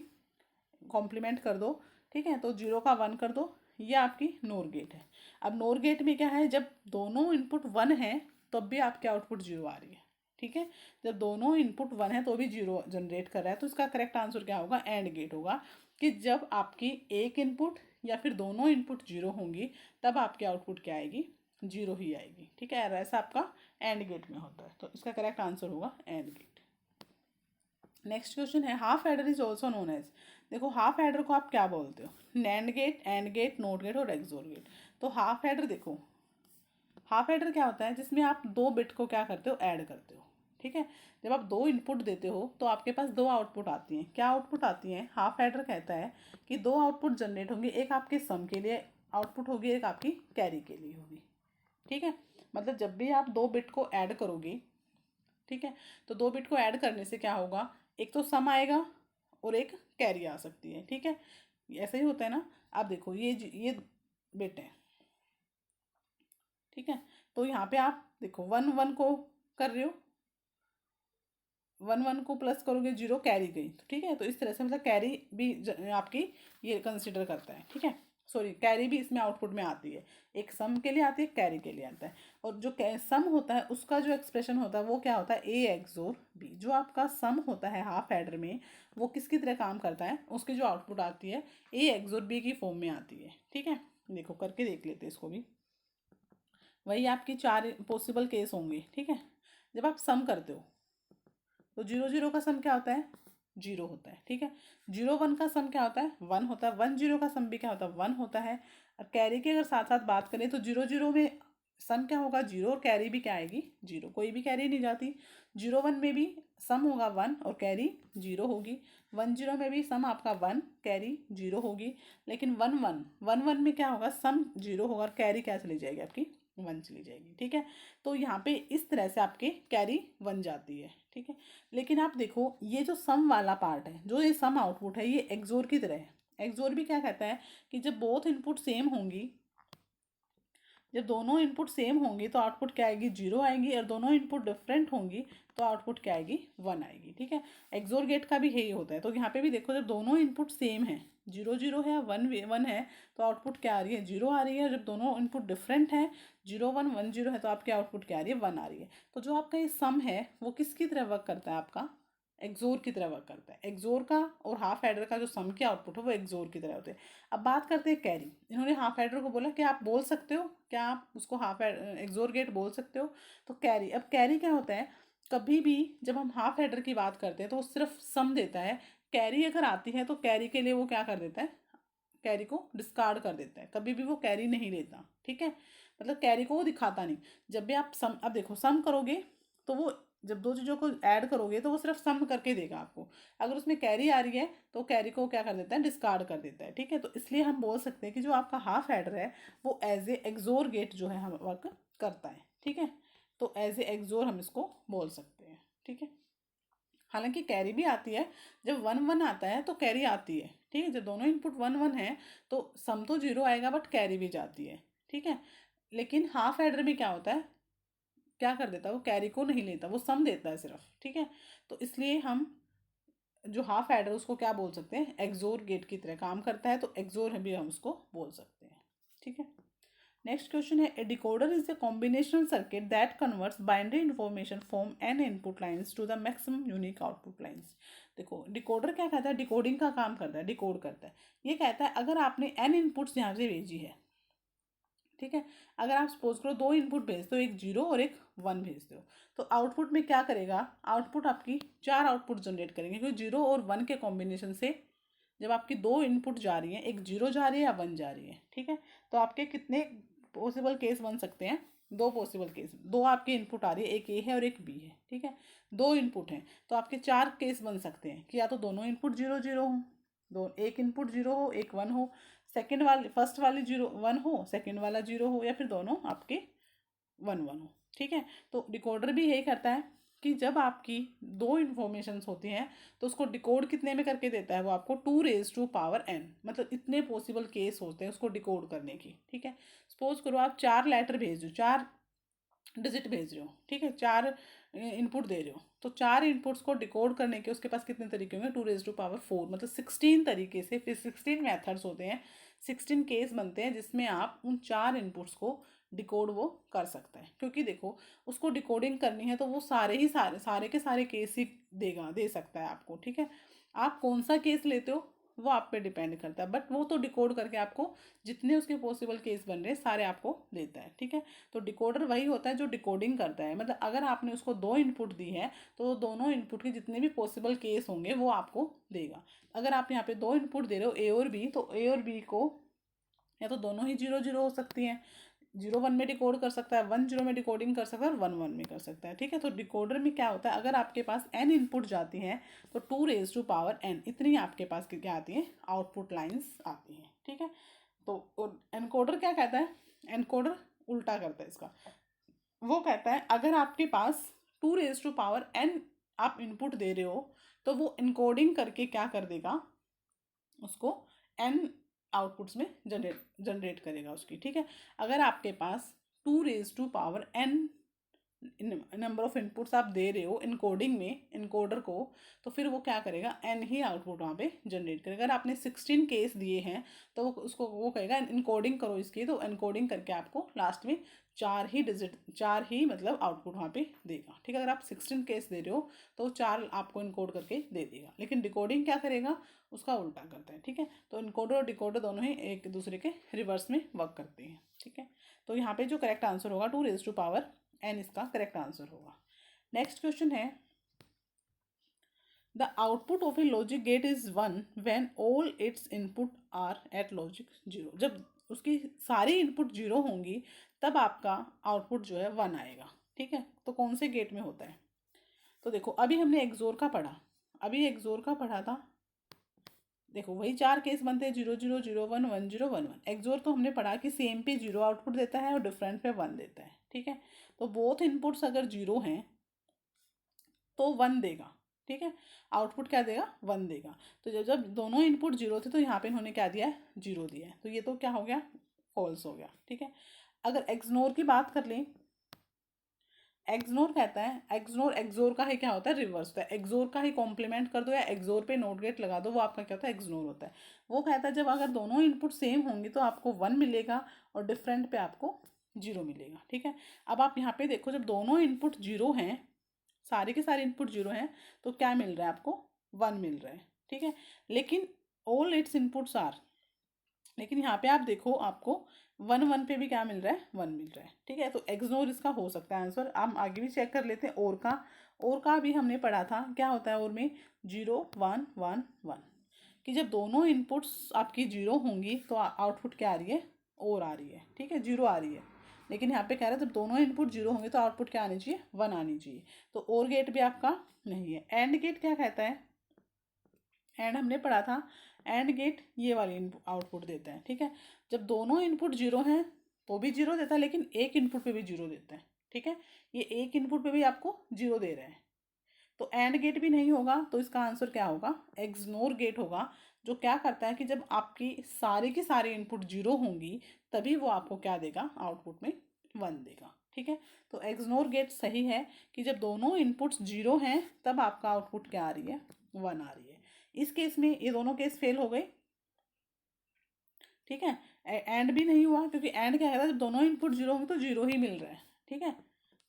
A: कॉम्प्लीमेंट कर दो। ठीक है, तो जीरो का वन कर दो, ये आपकी नोर गेट है। अब नोर गेट में क्या है, जब दोनों इनपुट वन है तब भी आपके आउटपुट जीरो आ रही है। ठीक है, जब दोनों इनपुट वन है तो भी जीरो जनरेट कर रहा है, तो इसका करेक्ट आंसर क्या होगा, एंड गेट होगा, कि जब आपकी एक इनपुट या फिर दोनों इनपुट जीरो होंगी तब आपकी आउटपुट क्या आएगी, जीरो ही आएगी। ठीक है, ऐसा आपका एंड गेट में होता है, तो इसका करेक्ट आंसर होगा एंड गेट। नेक्स्ट क्वेश्चन है half adder is also known as. देखो हाफ एडर को आप क्या बोलते हो, NAND gate, AND gate, NOT gate और एक्सोर गेट। तो हाफ एडर देखो, हाफ एडर क्या होता है, जिसमें आप दो बिट को क्या करते हो, ऐड करते हो। ठीक है, जब आप दो इनपुट देते हो तो आपके पास दो आउटपुट आती हैं। क्या आउटपुट आती हैं, हाफ एडर कहता है कि दो आउटपुट जनरेट होंगे, एक आपके सम के लिए आउटपुट होगी, एक आपकी कैरी के लिए होगी। ठीक है, मतलब जब भी आप दो बिट को ऐड करोगे, ठीक है, तो दो बिट को ऐड करने से क्या होगा, एक तो सम आएगा और एक कैरी आ सकती है। ठीक है, ऐसा ही होता है ना। आप देखो ये बिट है, ठीक है, तो यहाँ पे आप देखो वन वन को कर रहे हो, वन वन को प्लस करोगे, जीरो कैरी गई, तो ठीक है, तो इस तरह से मतलब कैरी भी आपकी ये कंसिडर करता है। ठीक है, सॉरी, कैरी भी इसमें आउटपुट में आती है, एक सम के लिए आती है, कैरी के लिए आता है। और जो सम होता है उसका जो एक्सप्रेशन होता है वो क्या होता है, ए एक्सोर बी। जो आपका सम होता है हाफ एडर में, वो किसकी तरह काम करता है, उसकी जो आउटपुट आती है ए एक्सोर बी की फॉर्म में आती है। ठीक है, देखो करके देख लेते हैं इसको भी। वही आपकी चार पॉसिबल केस होंगे। ठीक है, जब आप सम करते हो तो जीरो जीरो का सम क्या होता है, जीरो होता है। ठीक है, जीरो वन का सम क्या होता है, वन होता है। वन जीरो का सम भी क्या होता है, वन होता है। और कैरी की अगर साथ साथ बात करें तो जीरो जीरो में सम क्या होगा, जीरो, और कैरी भी क्या आएगी, जीरो, कोई भी कैरी नहीं जाती। जीरो वन में भी सम होगा वन और कैरी जीरो होगी। वन जीरो में भी सम आपका वन, कैरी जीरो होगी। लेकिन वन वन में क्या होगा, सम जीरो होगा और कैरी क्या चली जाएगी आपकी, वन चली जाएगी। ठीक है, तो यहाँ पे इस तरह से आपके कैरी वन जाती है। ठीक है, लेकिन आप देखो ये जो सम वाला पार्ट है, जो ये सम आउटपुट है, ये एक्सोर की तरह है। एक्सोर भी क्या कहता है कि जब बोथ इनपुट सेम होंगी, जब दोनों इनपुट सेम होंगी तो आउटपुट क्या आएगी, जीरो आएगी, और दोनों इनपुट डिफरेंट होंगी तो आउटपुट क्या आएगी, वन आएगी। ठीक है, एक्सोर गेट का भी यही होता है। तो यहाँ पे भी देखो, जब दोनों इनपुट सेम है, जीरो जीरो है, वन वन है, तो आउटपुट क्या आ रही है, जीरो आ रही है। जब दोनों इनपुट डिफरेंट है, जीरो वन वन जीरो है, तो आपकी आउटपुट क्या आ रही है, वन आ रही है। तो जो आपका ये सम है वो किसकी तरह वर्क करता है, आपका एक्सोर की तरह वर्क करता है। एक्सोर का और हाफ एडर का जो सम के आउटपुट है वो एक्सोर की तरह होते हैं। अब बात करते हैं कैरी। इन्होंने हाफ एडर को बोला कि आप बोल सकते हो, क्या आप उसको हाफ एक्सोर गेट बोल सकते हो। तो कैरी, अब कैरी क्या होता है, कभी भी जब हम हाफ एडर की बात करते हैं तो वो सिर्फ सम देता है। कैरी अगर आती है तो कैरी के लिए वो क्या कर देता है, कैरी को डिस्कार्ड कर देता है, कभी भी वो कैरी नहीं लेता। ठीक है, मतलब कैरी को वो दिखाता नहीं। जब भी आप सम, अब देखो सम करोगे तो वो, जब दो चीज़ों को ऐड करोगे तो वो सिर्फ सम करके देगा आपको। अगर उसमें कैरी आ रही है तो कैरी को क्या कर देता है, डिस्कार्ड कर देता है। ठीक है, तो इसलिए हम बोल सकते हैं कि जो आपका हाफ एडर है वो एज ए एक्सोर गेट जो है हम वर्क करता है। ठीक है, तो एज ए एक्सोर हम इसको बोल सकते हैं। ठीक है, हालांकि कैरी भी आती है, जब वन वन आता है तो कैरी आती है। ठीक है, जब दोनों इनपुट वन वन है तो सम तो जीरो आएगा बट कैरी भी जाती है। ठीक है, लेकिन हाफ एडर में क्या होता है, क्या कर देता है, वो कैरी को नहीं लेता, वो सम देता है सिर्फ। ठीक है, तो इसलिए हम जो हाफ एडर उसको क्या बोल सकते हैं, एक्सोर गेट की तरह काम करता है, तो एक्सोर भी हम उसको बोल सकते हैं। ठीक है, नेक्स्ट क्वेश्चन है, a decoder is a combinational circuit that converts binary information from n input lines to the maximum unique output lines. देखो डिकोडर क्या कहता है, डिकोडिंग का काम करता है, डिकोड करता है। ये कहता है अगर आपने एन इनपुट्स यहाँ से भेजी है, ठीक है, अगर आप सपोज करो दो इनपुट भेजते हो, एक जीरो और एक वन भेजते हो, तो आउटपुट में क्या करेगा, आउटपुट आपकी चार आउटपुट जनरेट करेंगे, क्योंकि जीरो और वन के कॉम्बिनेशन से जब आपकी दो इनपुट जा रही हैं, एक जीरो जा रही है या वन जा रही है, ठीक है, तो आपके कितने पॉसिबल केस बन सकते हैं, दो पॉसिबल केस, दो आपके इनपुट आ रही है, एक ए है और एक बी है। ठीक है, दो इनपुट हैं तो आपके चार केस बन सकते हैं कि या तो दोनों इनपुट जीरो जीरो हो, दो, एक इनपुट जीरो हो एक वन हो, सेकंड वाली फर्स्ट वाली जीरो वन हो, सेकंड वाला जीरो हो, या फिर दोनों आपके वन वन हो। ठीक है, तो डिकोडर भी यही करता है कि जब आपकी दो इन्फॉर्मेशंस होती हैं तो उसको डिकोड कितने में करके देता है, वो आपको two raise to power N, मतलब इतने पॉसिबल केस होते हैं उसको डिकोड करने की। ठीक है, सपोज करो आप चार लेटर भेज दो, चार डिजिट भेज रहे हो, ठीक है, चार इनपुट दे रहे हो, तो चार इनपुट्स को डिकोड करने के उसके पास कितने तरीके होंगे, two raise to power four, मतलब 16 तरीके से, फिर 16 मेथड्स होते हैं, 16 केस बनते हैं जिसमें आप उन चार इनपुट्स को डिकोड वो कर सकता है। क्योंकि देखो उसको डिकोडिंग करनी है तो वो सारे के सारे केस ही दे सकता है आपको। ठीक है, आप कौन सा केस लेते हो वो आप पे डिपेंड करता है, बट वो तो डिकोड करके आपको जितने उसके पॉसिबल केस बन रहे हैं सारे आपको देता है, ठीक है। तो डिकोडर वही होता है जो डिकोडिंग करता है, मतलब अगर आपने उसको 2 इनपुट दी है तो दोनों इनपुट के जितने भी पॉसिबल केस होंगे वो आपको देगा। अगर आप यहाँ पे 2 इनपुट दे रहे हो ए और बी, तो ए और बी को या तो दोनों ही 0 0 हो सकती हैं, 0 1 में डिकोड कर सकता है, 1 0 में डिकोडिंग कर सकता है, और 1 1 में कर सकता है, ठीक है। तो डिकोडर में क्या होता है, अगर आपके पास n इनपुट जाती हैं तो 2 raised to power n इतनी आपके पास क्या आती है, आउटपुट लाइंस आती हैं, ठीक है। तो एनकोडर क्या कहता है, एनकोडर उल्टा करता है इसका। वो कहता है अगर आपके पास 2 raised to power n आप इनपुट दे रहे हो तो वो इनकोडिंग करके क्या कर देगा, उसको n आउटपुट्स में जनरेट करेगा उसकी, ठीक है। अगर आपके पास 2 raised to power n number of inputs आप दे रहे हो इनकोडिंग में इनकोडर को, तो फिर वो क्या करेगा, n ही आउटपुट वहाँ पे जनरेट करेगा। अगर आपने 16 केस दिए हैं तो वो कहेगा इनकोडिंग करो इसकी, तो इनकोडिंग करके आपको लास्ट में 4 ही मतलब आउटपुट वहाँ पे देगा, ठीक है। अगर आप 16 केस दे रहे हो तो 4 आपको इनकोड करके दे देगा, लेकिन डिकोडिंग क्या करेगा, उसका उल्टा करता है, ठीक है। तो इनकोडर और डिकोडर दोनों ही एक दूसरे के रिवर्स में वर्क करते हैं, ठीक है। तो यहाँ पे जो करेक्ट आंसर होगा 2 raised to power n इसका करेक्ट आंसर होगा। नेक्स्ट क्वेश्चन है, the output of a logic gate is 1 when all its input are at logic 0। जब उसकी सारी इनपुट 0 होंगी तब आपका आउटपुट जो है 1 आएगा, ठीक है। तो कौन से गेट में होता है, तो देखो अभी हमने एक्सोर का पढ़ा, अभी एक्सोर का पढ़ा था, देखो वही 4 केस बनते हैं, 0 0 0 1 1 0 1 1। एक्सोर तो हमने पढ़ा कि सेम पे 0 आउटपुट देता है और डिफरेंट पे 1 देता है, ठीक है। तो बोथ इनपुट्स अगर 0 हैं तो 1 देगा, ठीक है। आउटपुट क्या देगा, 1 देगा। तो जब जब दोनों इनपुट 0 थे तो यहाँ पे इन्होंने क्या दिया है, 0 दिया है, तो ये तो क्या हो गया, फॉल्स हो गया, ठीक है। अगर एक्सनोर की बात कर लें, एक्सनोर कहता है, एक्सनोर एक्सोर का ही क्या होता है, रिवर्स होता है। एक्सोर का ही कॉम्प्लीमेंट कर दो या एक्सोर पे नोट गेट लगा दो, वो आपका क्या होता है, एक्सनोर होता है। वो कहता है जब अगर दोनों इनपुट सेम होंगे तो आपको 1 मिलेगा और डिफरेंट पे आपको 0 मिलेगा, ठीक है। अब आप यहाँ पे देखो जब दोनों इनपुट 0 हैं, सारे के सारे इनपुट 0 हैं, तो क्या मिल रहा है आपको, 1 मिल रहा है, ठीक है। लेकिन ऑल इट्स इनपुट्स आर, लेकिन यहाँ पे आप देखो आपको 1 1 पे भी क्या मिल रहा है, 1 मिल रहा है, ठीक है। तो एक्सनोर इसका हो सकता है आंसर। हम आगे भी चेक कर लेते हैं और का भी हमने पढ़ा था, क्या होता है और में 0 1 1 1, कि जब दोनों इनपुट्स आपकी 0 होंगी तो आउटपुट क्या आ रही है, और आ रही है, ठीक है, 0 आ रही है। लेकिन यहाँ पे कह रहा है जब दोनों इनपुट 0 होंगे तो आउटपुट क्या आनी चाहिए, 1 आनी चाहिए। तो और गेट भी आपका नहीं है। एंड गेट क्या कहता है, एंड हमने पढ़ा था, एंड गेट ये वाली आउटपुट देता है, ठीक है। जब दोनों इनपुट 0 हैं तो भी 0 देता है, लेकिन एक इनपुट पे भी 0 देता है, ठीक है। ये एक इनपुट पे भी आपको 0 दे रहा है, तो एंड गेट भी नहीं होगा, तो इसका आंसर क्या होगा, एक्सनोर गेट होगा, जो क्या करता है कि जब आपकी सारे की सारी इनपुट 0 होंगी तभी वो आपको क्या देगा, आउटपुट में 1 देगा, ठीक है। तो एक्सनोर गेट सही है कि जब दोनों इनपुट्स 0 हैं तब आपका आउटपुट क्या आ रही है, 1 आ रही है। इस केस में ये दोनों केस फेल हो गए, ठीक है। एंड भी नहीं हुआ क्योंकि एंड क्या कहता है जब दोनों इनपुट 0 होंगे तो 0 ही मिल रहा है, ठीक है।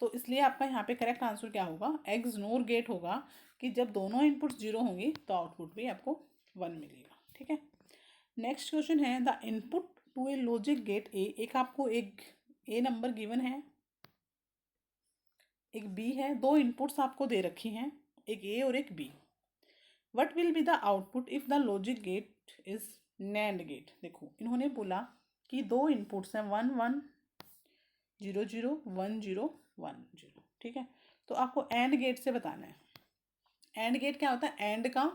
A: तो इसलिए आपका यहाँ पे करेक्ट आंसर क्या होगा, एक्सनोर गेट होगा, कि जब दोनों इनपुट 0 होंगी तो आउटपुट भी आपको 1 मिलेगा, ठीक है। नेक्स्ट क्वेश्चन है, the input to a logic gate A, एक आपको एक ए नंबर गिवन है, एक बी है, दो इनपुट्स आपको दे रखी हैं, एक ए और एक B. What will be the output if the logic gate is NAND gate. देखो इन्होंने बोला कि दो इनपुट्स हैं 1 1 0 0 1 0 1 0, ठीक है। तो आपको एंड गेट से बताना है। एंड गेट क्या होता है, एंड का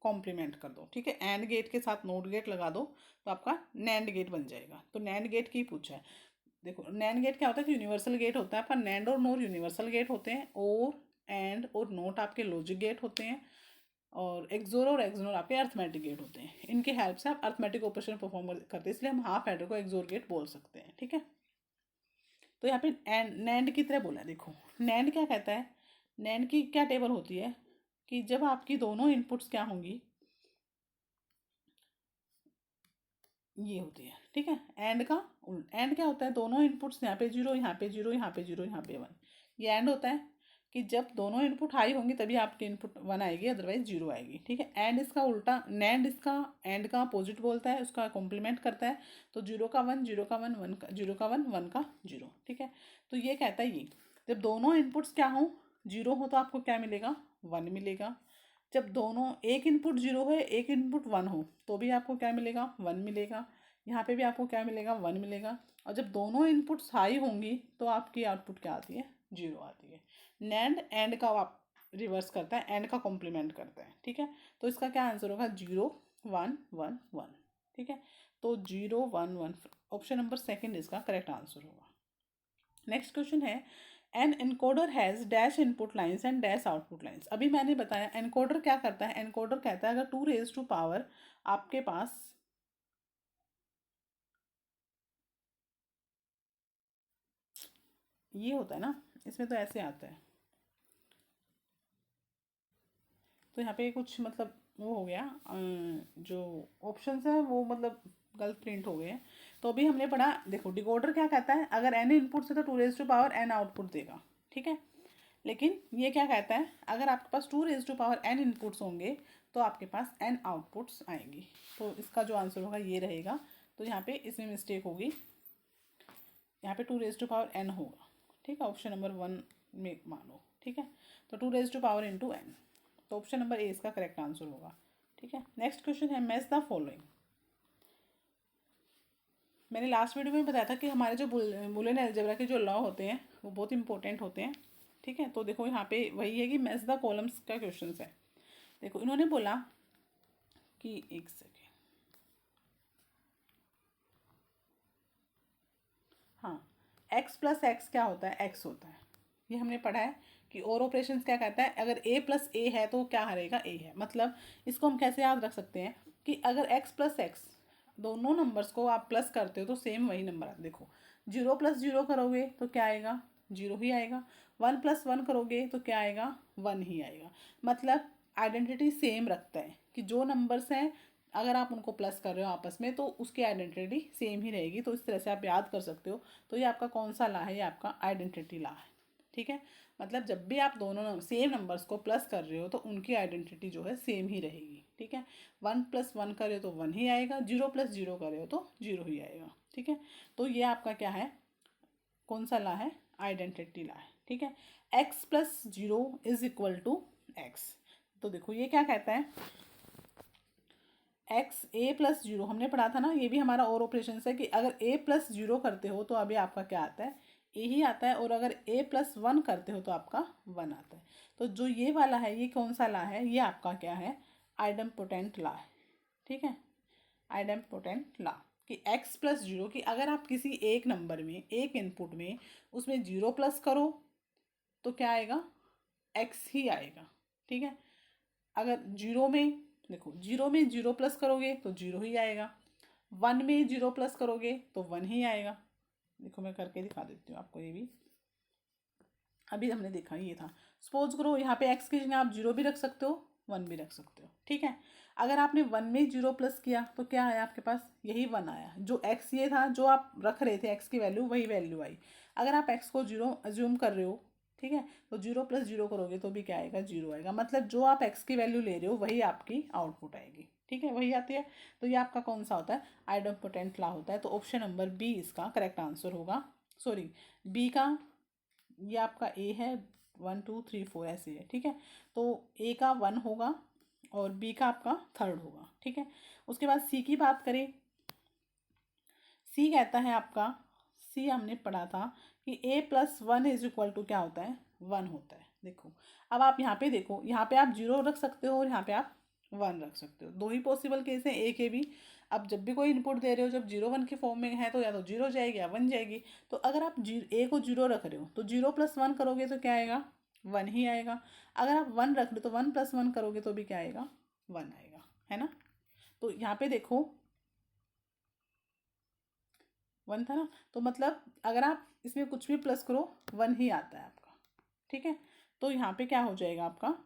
A: कॉम्प्लीमेंट कर दो, ठीक है। एंड गेट के साथ नोट गेट लगा दो तो आपका नैंड गेट बन जाएगा। तो नैंड गेट की पूछा है। देखो नैंड गेट क्या होता है कि यूनिवर्सल गेट होता है आपका, नैंड और नोर यूनिवर्सल गेट होते हैं, और एंड और नोट आपके लॉजिक गेट होते हैं, और एक्सोर और एक्सनोर आपके अर्थमेटिक गेट होते हैं। इनके हेल्प से आप अर्थमेटिक ऑपरेशन परफॉर्म करते हैं, इसलिए हम हाफ एडर को एक्सोर गेट बोल सकते हैं, ठीक है। तो यहाँ पे नैंड की तरह बोला है। देखो नैंड क्या कहता है, नैंड की क्या टेबल होती है कि जब आपकी दोनों इनपुट्स क्या होंगी, ये होती है, ठीक है। एंड का एंड क्या होता है, दोनों इनपुट्स यहाँ पे 0 यहाँ पे 0 यहाँ पे 0 यहाँ पे 1, ये एंड होता है। कि जब दोनों इनपुट हाई होंगी तभी आपकी इनपुट 1 आएगी, अदरवाइज 0 आएगी, ठीक है। एंड इसका उल्टा, नैंड इसका एंड का अपोजिट बोलता है, उसका कॉम्प्लीमेंट करता है। तो 0 का 1, 0 का 1, 1 का 0 का 1, 1 का 0, ठीक है। तो ये कहता है ये जब दोनों इनपुट्स क्या हो, 0 हो, तो आपको क्या मिलेगा, 1 मिलेगा। जब दोनों एक इनपुट 0 है, एक इनपुट 1 हो, तो भी आपको क्या मिलेगा, 1 मिलेगा। यहाँ पे भी आपको क्या मिलेगा, 1 मिलेगा। और जब दोनों इनपुट्स हाई होंगी तो आपकी आउटपुट क्या आती है, 0 आती है। नैंड एंड का आप रिवर्स करता है, एंड का कॉम्प्लीमेंट करता है, ठीक है। तो इसका क्या आंसर होगा, 0 1 1 1, ठीक है। तो 0 1 1, ऑप्शन नंबर सेकंड इसका करेक्ट आंसर होगा। नेक्स्ट क्वेश्चन है, an encoder has dash input lines and dash output lines. अभी मैंने बताया एनकोडर क्या करता है, एनकोडर कहता है अगर 2 रेज टू पावर आपके पास ये होता है ना, इसमें तो ऐसे आता है, तो यहाँ पे कुछ मतलब वो हो गया, जो ऑप्शंस है वो मतलब गलत प्रिंट हो गए हैं। तो अभी हमने पढ़ा, देखो डिकोडर क्या कहता है, अगर एन इनपुट से तो 2 raise to power N output देगा, ठीक है। लेकिन ये क्या कहता है, अगर आपके पास 2 raise to power N inputs होंगे तो आपके पास एन आउटपुट्स आएंगी। तो इसका जो आंसर होगा ये रहेगा। तो यहाँ पे इसमें मिस्टेक होगी, यहाँ पे 2 रेज टू पावर एन होगा, ठीक है, ऑप्शन नंबर 1 में मानो, ठीक है। तो 2 raise to power into N, तो ऑप्शन नंबर ए इसका करेक्ट आंसर होगा, ठीक है। नेक्स्ट क्वेश्चन है, मैच द फॉलोइंग। मैंने लास्ट वीडियो में बताया था कि हमारे जो बुलियन अलजेब्रा के जो लॉ होते हैं वो बहुत इंपॉर्टेंट होते हैं, ठीक है। तो देखो यहाँ पे वही है कि मैच द कॉलम्स का क्वेश्चन है। देखो इन्होंने बोला कि एक सेकेंड, हाँ, एक्स प्लस एक्स क्या होता है, एक्स होता है, ये हमने पढ़ा है। कि और ऑपरेशन क्या कहता है, अगर ए प्लस ए है तो क्या हरेगा, ए है। मतलब इसको हम कैसे याद रख सकते हैं कि अगर एक्स प्लस एक्स दोनों नंबर्स को आप प्लस करते हो तो सेम वही नंबर आता है। देखो 0 प्लस 0 करोगे तो क्या आएगा, 0 ही आएगा। 1 प्लस 1 करोगे तो क्या आएगा, 1 ही आएगा। मतलब आइडेंटिटी सेम रखता है कि जो नंबर्स हैं अगर आप उनको प्लस कर रहे हो आपस में तो उसकी आइडेंटिटी सेम ही रहेगी। तो इस तरह से आप याद कर सकते हो। तो ये आपका कौन सा ला है, ये आपका आइडेंटिटी ला है, ठीक है। मतलब जब भी आप दोनों सेम नंबर्स को प्लस कर रहे हो तो उनकी आइडेंटिटी जो है सेम ही रहेगी, ठीक है। 1 प्लस 1 करे तो 1 ही आएगा, 0 प्लस 0 करे हो तो 0 ही आएगा, ठीक है। तो ये आपका क्या है, कौन सा ला है, आइडेंटिटी ला है, ठीक है। x plus 0 is equal to X. तो देखो ये क्या कहता है, एक्स ए प्लस 0 हमने पढ़ा था ना, ये भी हमारा और ऑपरेशन है कि अगर a प्लस 0 करते हो तो अभी आपका क्या आता है, ए ही आता है। और अगर a प्लस 1 करते हो तो आपका 1 आता है। तो जो ये वाला है ये कौन सा ला है, ये आपका क्या है, आइडेम्पोटेंट ला है, ठीक है। आइडेम्पोटेंट ला कि x प्लस 0 की अगर आप किसी एक नंबर में एक इनपुट में उसमें 0 प्लस करो तो क्या आएगा, x ही आएगा, ठीक है। अगर 0 में, देखो 0 में 0 प्लस करोगे तो 0 ही आएगा। 1 में 0 प्लस करोगे तो 1 ही आएगा। देखो मैं करके दिखा देती हूँ आपको, ये भी अभी हमने देखा ये था। सपोज करो यहाँ पे x की जगह आप 0 भी रख सकते हो, 1 भी रख सकते हो, ठीक है। अगर आपने 1 में 0 प्लस किया तो क्या आया आपके पास, यही 1 आया। जो x ये था जो आप रख रहे थे x की वैल्यू, वही वैल्यू आई। अगर आप x को 0 अज्यूम कर रहे हो, ठीक है, तो 0 प्लस 0 करोगे तो भी क्या आएगा, 0 आएगा। मतलब जो आप x की वैल्यू ले रहे हो वही आपकी आउटपुट आएगी, ठीक है, वही आती है। तो ये आपका कौन सा होता है, आइडेम्पोटेंट ला होता है। तो ऑप्शन नंबर बी इसका करेक्ट आंसर होगा। सॉरी, बी का, ये आपका ए है, 1 2 3 4 ऐसे है, ठीक है। तो ए का 1 होगा और बी का आपका 3rd होगा, ठीक है। उसके बाद सी की बात करें, सी कहता है आपका, सी हमने पढ़ा था कि ए प्लस 1 इज इक्वल टू क्या होता है, 1 होता है। देखो अब आप यहाँ पे देखो, यहाँ पे आप 0 रख सकते हो और यहाँ पे आप 1 रख सकते हो। दो ही पॉसिबल केस है ए के भी। अब जब भी कोई इनपुट दे रहे हो, जब 0 1 के फॉर्म में है तो या तो 0 जाएगी या 1 जाएगी। तो अगर आप ए को 0 रख रहे हो तो 0 प्लस 1 करोगे तो क्या आएगा, 1 ही आएगा। अगर आप 1 रख रहे हो तो 1 प्लस 1 करोगे तो भी क्या आएगा, 1 आएगा, है ना। तो यहाँ पे देखो 1 था ना, तो मतलब अगर आप इसमें कुछ भी प्लस करो 1 ही आता है आपका, ठीक है। तो यहाँ पे क्या हो जाएगा आपका,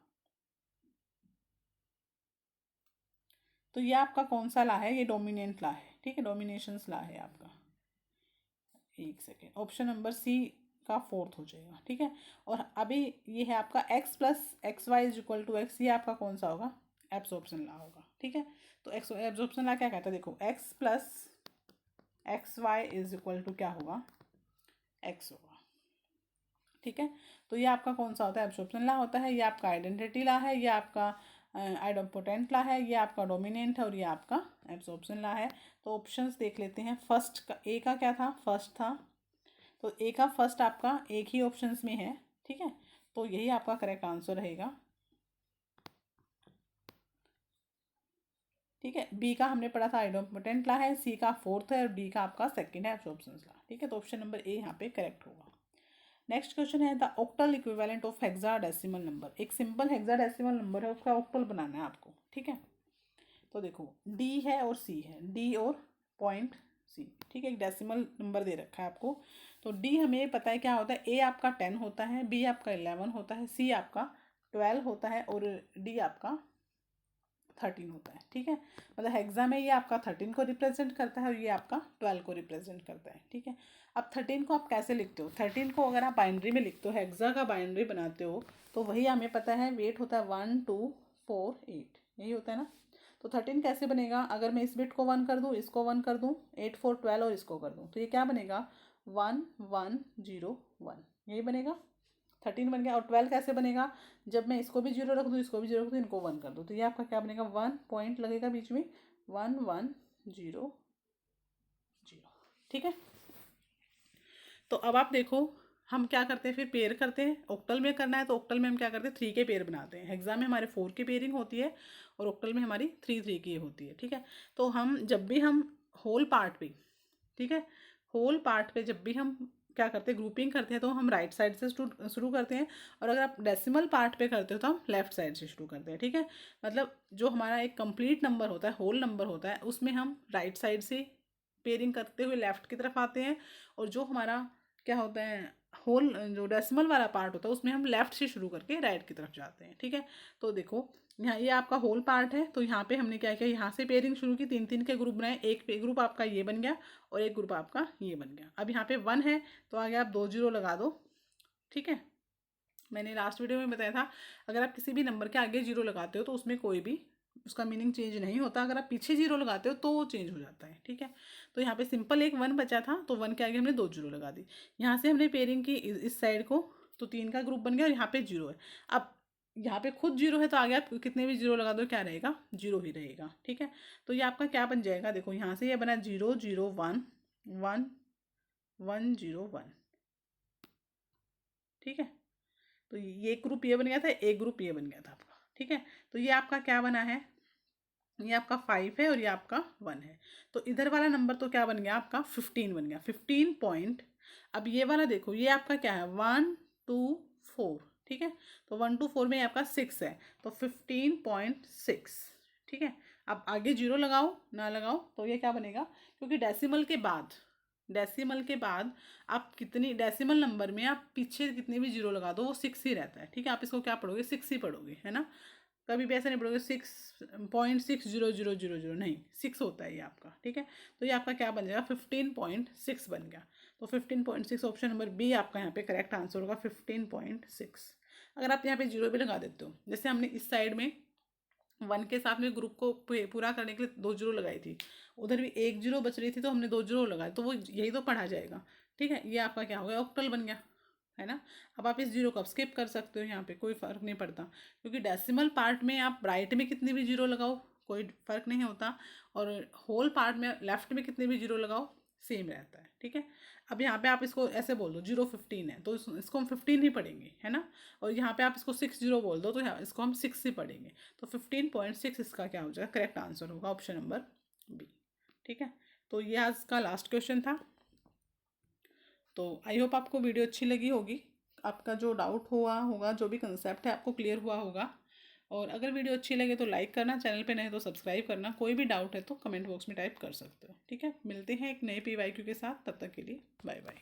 A: तो ये आपका कौन सा ला है, ये डोमिनेंट ला है, ठीक है, डोमिनेशंस ला है आपका। एक सेकेंड, ऑप्शन नंबर सी का फोर्थ हो जाएगा, ठीक है। और अभी ये है आपका x plus X Y is equal to X, ये आपका कौन सा होगा, एब्जॉर्प्शन लॉ होगा, ठीक है। तो एक्स एब्जॉर्प्शन लॉ क्या कहता है, देखो x plus X Y is equal to क्या होगा, x होगा, ठीक है। तो ये आपका कौन सा होता है, एब्जॉर्प्शन लॉ होता है, ये आपका आइडेंटिटी लॉ है, ये आपका आइडोपोटेंट लॉ है, ये आपका डोमिनेंट है और ये आपका एब्जॉर्प्शन लॉ है। तो ऑप्शंस देख लेते हैं। फर्स्ट का ए का क्या था, फर्स्ट था, तो ए का फर्स्ट आपका एक ही ऑप्शंस में है, ठीक है। तो यही आपका करेक्ट आंसर रहेगा, ठीक है। बी का हमने पढ़ा था आइडोपोटेंट लॉ है, सी का फोर्थ है और डी का आपका सेकंड है एब्जॉर्प्शन लॉ, ठीक है। तो ऑप्शन नंबर ए यहाँ पे करेक्ट होगा। नेक्स्ट क्वेश्चन है the octal equivalent of hexadecimal number. एक सिंपल हेक्साडेसिमल नंबर है, उसका ऑक्टल बनाना है आपको, ठीक है। तो देखो डी है और सी है, डी और पॉइंट सी, ठीक है। एक डेसिमल नंबर दे रखा है आपको। तो डी हमें पता है क्या होता है, ए आपका 10 होता है, बी आपका 11 होता है, सी आपका 12 होता है और डी आपका 13 होता है, ठीक है। मतलब हेक्सा में ये आपका 13 को रिप्रेजेंट करता है और ये आपका 12 को रिप्रेजेंट करता है, ठीक है। अब 13 को आप कैसे लिखते हो, 13 को अगर आप बाइनरी में लिखते हो, हेक्सा का बाइनरी बनाते हो, तो वही हमें पता है वेट होता है 1 2 4 8, यही होता है ना। तो 13 कैसे बनेगा, अगर मैं इस बिट को 1 कर दूँ, इसको 1 कर दूँ, 8 4 12 और इसको कर दूँ, तो ये क्या बनेगा 1 1 0 1, यही बनेगा। 13 बन गया। और 12 कैसे बनेगा, जब मैं इसको भी 0 रख दूँ, इसको भी 0 रख दूँ, इनको 1 कर दूँ, तो ये आपका क्या बनेगा 1 पॉइंट लगेगा बीच में 1 1 0 0, ठीक है। तो अब आप देखो हम क्या करते हैं, फिर पेयर करते हैं। ऑक्टल में करना है तो ऑक्टल में हम क्या करते हैं 3 के पेयर बनाते हैं। हेक्सा में हमारे 4 की पेयरिंग होती है और ऑक्टल में हमारी 3 3 की होती है, ठीक है। तो हम जब भी हम होल पार्ट पे, ठीक है, होल पार्ट पे जब भी हम क्या करते हैं ग्रुपिंग करते हैं तो हम राइट साइड से शुरू करते हैं, और अगर आप डेसिमल पार्ट पे करते हो तो हम लेफ्ट साइड से शुरू करते हैं, ठीक है। मतलब जो हमारा एक कंप्लीट नंबर होता है, होल नंबर होता है, उसमें हम राइट साइड से पेयरिंग करते हुए लेफ्ट की तरफ आते हैं, और जो हमारा क्या होता है होल जो डेसिमल वाला पार्ट होता है उसमें हम लेफ्ट से शुरू करके राइट की तरफ जाते हैं, ठीक है। तो देखो यहाँ ये आपका होल पार्ट है, तो यहाँ पे हमने क्या किया, यहाँ से पेयरिंग शुरू की, 3 3 के ग्रुप बनाए, एक ग्रुप आपका ये बन गया और एक ग्रुप आपका ये बन गया। अब यहाँ पे 1 है तो आगे आप 2 0 लगा दो, ठीक है। मैंने लास्ट वीडियो में बताया था अगर आप किसी भी नंबर के आगे 0 लगाते हो तो उसमें कोई भी उसका मीनिंग चेंज नहीं होता, अगर आप पीछे 0 लगाते हो तो वो चेंज हो जाता है, ठीक है। तो यहाँ पे सिंपल एक 1 बचा था तो 1 के आगे हमने 2 0 लगा दी। यहाँ से हमने पेयरिंग की इस साइड को, तो 3 का ग्रुप बन गया और यहाँ पे 0 है। अब यहाँ पे खुद 0 है तो आगे आप कितने भी 0 लगा दो क्या रहेगा, 0 ही रहेगा, ठीक है। तो ये आपका क्या बन जाएगा, देखो यहाँ से ये बना 0 0 1 1 1 0 1, ठीक है। तो ये एक ग्रुप ये बन गया था, एक ग्रुप ये बन गया था आपका, ठीक है। तो ये आपका क्या बना है, ये आपका 5 है और ये आपका 1 है। तो इधर वाला नंबर तो क्या बन गया आपका 15 बन गया, 15 पॉइंट। अब ये वाला देखो ये आपका क्या है 1 2 4, ठीक है। तो 1 2 4 में आपका 6 है, तो 15.6, ठीक है। अब आगे 0 लगाओ ना लगाओ तो ये क्या बनेगा, क्योंकि डेसिमल के बाद आप कितनी डेसिमल नंबर में आप पीछे कितने भी 0 लगा दो वो 6 ही रहता है, ठीक है। आप इसको क्या पढ़ोगे 6 ही पढ़ोगे, है ना। कभी भी ऐसा नहीं पढ़ोगे 6.600000, नहीं 6 होता है ये आपका, ठीक है। तो ये आपका क्या बन जाएगा 15.6 बन गया। तो 15.6 ऑप्शन नंबर बी आपका यहाँ पे करेक्ट आंसर होगा 15.6। अगर आप यहाँ पे 0 भी लगा देते हो, जैसे हमने इस साइड में 1 के साथ में ग्रुप को पूरा करने के लिए 2 0 लगाई थी, उधर भी 1 0 बच रही थी तो हमने 2 0 लगाए, तो वो यही तो पढ़ा जाएगा, ठीक है। ये आपका क्या हो गया ऑक्टल बन गया, है ना। अब आप इस 0 को आप स्किप कर सकते हो, यहाँ पे कोई फ़र्क नहीं पड़ता, क्योंकि डेसिमल पार्ट में आप राइट में कितने भी 0 लगाओ कोई फ़र्क नहीं होता, और होल पार्ट में लेफ्ट में कितने भी 0 लगाओ सेम रहता है, ठीक है। अब यहाँ पे आप इसको ऐसे बोल दो 0 15 है तो इसको हम 15 ही पढ़ेंगे, है ना। और यहाँ पे आप इसको 6 0 बोल दो तो इसको हम 6 ही पढ़ेंगे। तो 15.6 इसका क्या हो जाएगा करेक्ट आंसर होगा ऑप्शन नंबर बी, ठीक है। तो ये आज का लास्ट क्वेश्चन था। तो आई होप आपको वीडियो अच्छी लगी होगी, आपका जो डाउट हुआ होगा, जो भी कंसेप्ट है आपको क्लियर हुआ होगा। और अगर वीडियो अच्छी लगे तो लाइक करना, चैनल पे नए तो सब्सक्राइब करना, कोई भी डाउट है तो कमेंट बॉक्स में टाइप कर सकते हो, ठीक है। मिलते हैं एक नए PYQ के साथ, तब तक के लिए बाय बाय।